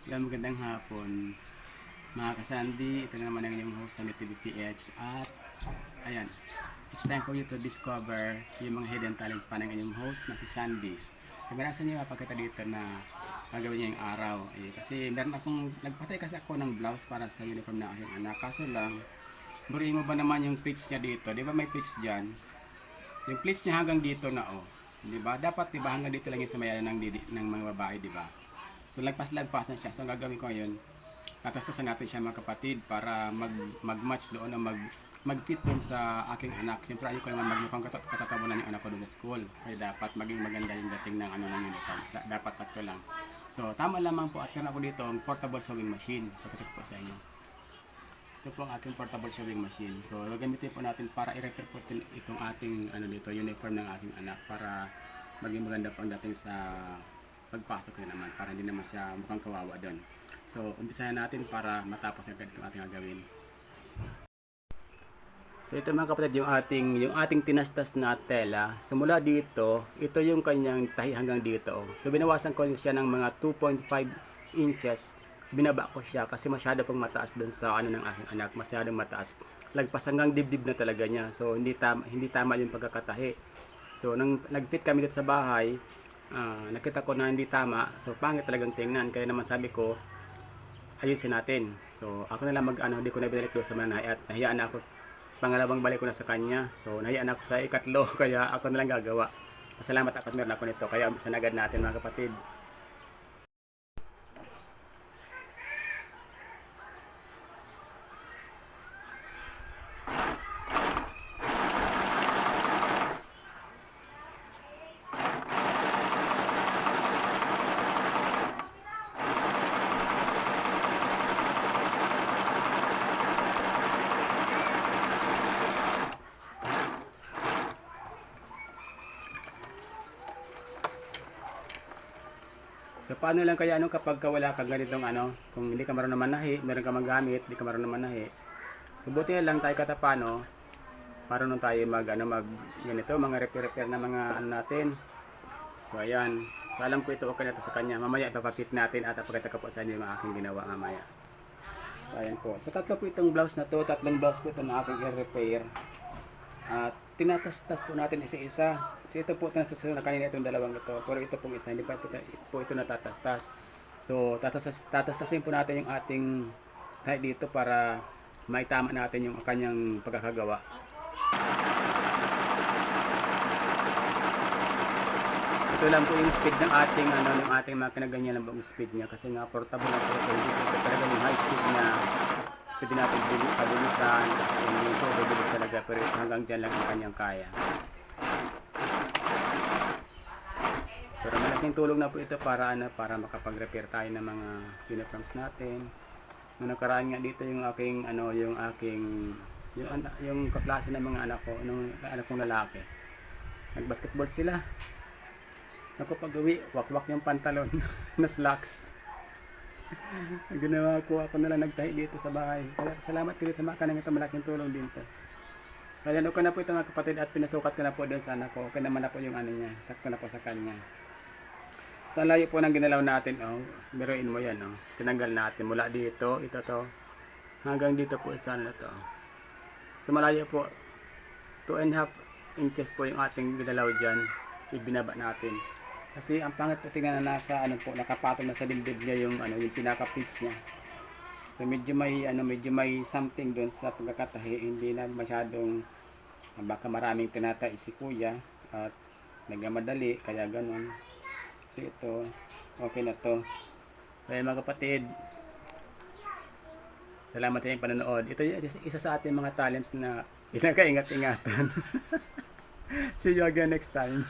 Magandang hapon mga kasandi. Ito na naman ang inyong host sa TVPH. At ayan, it's time for you to discover yung mga hidden talents pa ng inyong host na si Sandy. So meron sa inyo mapagkita dito na gagawin niya yung araw. Kasi meron akong, nagpatay kasi ako ng blouse para sa uniform na aking anak. Kaso lang, buriin mo ba naman yung pleats niya dito? Di ba may pleats dyan? Yung pleats niya hanggang dito na Di ba? Dapat di ba hanggang dito lang yung sa mayanan ng mga babae, di ba? So lagpas-lagpas na siya. So ang gagawin ko ngayon, tatastasan natin siya mga kapatid para mag-match doon o mag-fit doon sa aking anak. Siyempre ayoko naman magmukhang katatabunan yung anak ko doon sa school. Kaya dapat maging maganda yung dating ng ng uniform. Dapat sakto lang. So tama lamang po at meron ako dito ang portable sewing machine. Pagkatapos po sa inyo. Ito po ang aking portable sewing machine. So gagamitin po natin para i-repair po itong ating dito, uniform ng aking anak para maging maganda po ang dating sa pagpasok niya naman para hindi naman siya mukhang kawawa doon. So, umpisahan natin para matapos agad itong ating gagawin. So, ito mga kapatid, yung ating tinastas na tela. Simula dito, ito yung kanyang tahi hanggang dito. So, binawasan ko siya ng mga 2.5 inches. Binaba ko siya kasi masyado pang mataas doon sa ng aking anak. Masyadong mataas. Lagpas hanggang dibdib na talaga niya. So, hindi tama yung pagkakatahi. So, nang nag-fit kami dito sa bahay, nakita ko na hindi tama, so pangit talagang tingnan, kaya naman sabi ko ayusin natin. So ako na lang hindi ko na binalik doon sa manay at nahiyaan na ako, pangalawang balik ko na sa kanya, so nahiyaan ako sa ikatlo kaya ako na lang gagawa. Pasalamat ako at meron ako nito, kaya umpisan agad natin mga kapatid. So paano lang kaya kapag wala kang ganitong kung hindi ka marunong manahi, meron ka magamit, hindi ka marunong manahi. So buti na lang tayo katapano, marunong tayo ganito, mga repair na mga natin. So ayan, so alam ko ito okay na ito sa kanya. Mamaya ipapakit natin at ipakita ko po sa inyo yung aking ginawa mamaya. So ayan po. So tatlo po itong blouse na to, tatlong blouse po ito na aking i-repair. At tinatastas po natin isa-isa. So ito po tinatastas na kanina itong dalawang ito. Pero ito pong isa, hindi pa po ito natatastas. So tatastasin po natin yung ating tahi dito para maitama natin yung kanyang pagkakagawa. Ito lang po yung speed ng ating makina, ganyan lang po yung speed niya kasi nga portable na po ito. Hindi po talaga yung high speed na pwede natin pabilisan kasi hindi po bibilis talaga, pero hanggang dyan lang ang kanyang kaya. Pero malaking tulong na po ito para makapag-repair tayo ng mga uniforms natin. Nung nakaraan nga dito yung yung kaklase ng mga anak ko, anak kong lalaki. Nag-basketball sila. Pag-uwi, wakwak yung pantalon na slacks. Ginawa ko, ako na lang nagtahi dito sa bahay. Kaya salamat ko sa mga kanang ito, malaking tulong din to. Kaya okay na po ito mga kapatid at pinasukat ko na po doon sa anak ko. Okay naman na po yung niya, sakto na po sa kanya. Sa layo po ng ginalaw natin, biruin mo yan, tinanggal natin mula dito, ito to, hanggang dito po isa na to. So malayo po, 2.5 inches po yung ating ginalaw dyan, ibinaba natin. Kasi ang pangit po tingnan na nasa nakapatong na sa dibdib niya yung pinaka-pitch niya. So medyo may something doon sa pagkakatahi, hindi na masyadong baka maraming tinatay si kuya at nagmamadali kaya ganun. So ito okay na to. Kaya mga kapatid, salamat sa inyong panonood. Ito isa sa ating mga talents na pinakaingat-ingatan. See you again next time.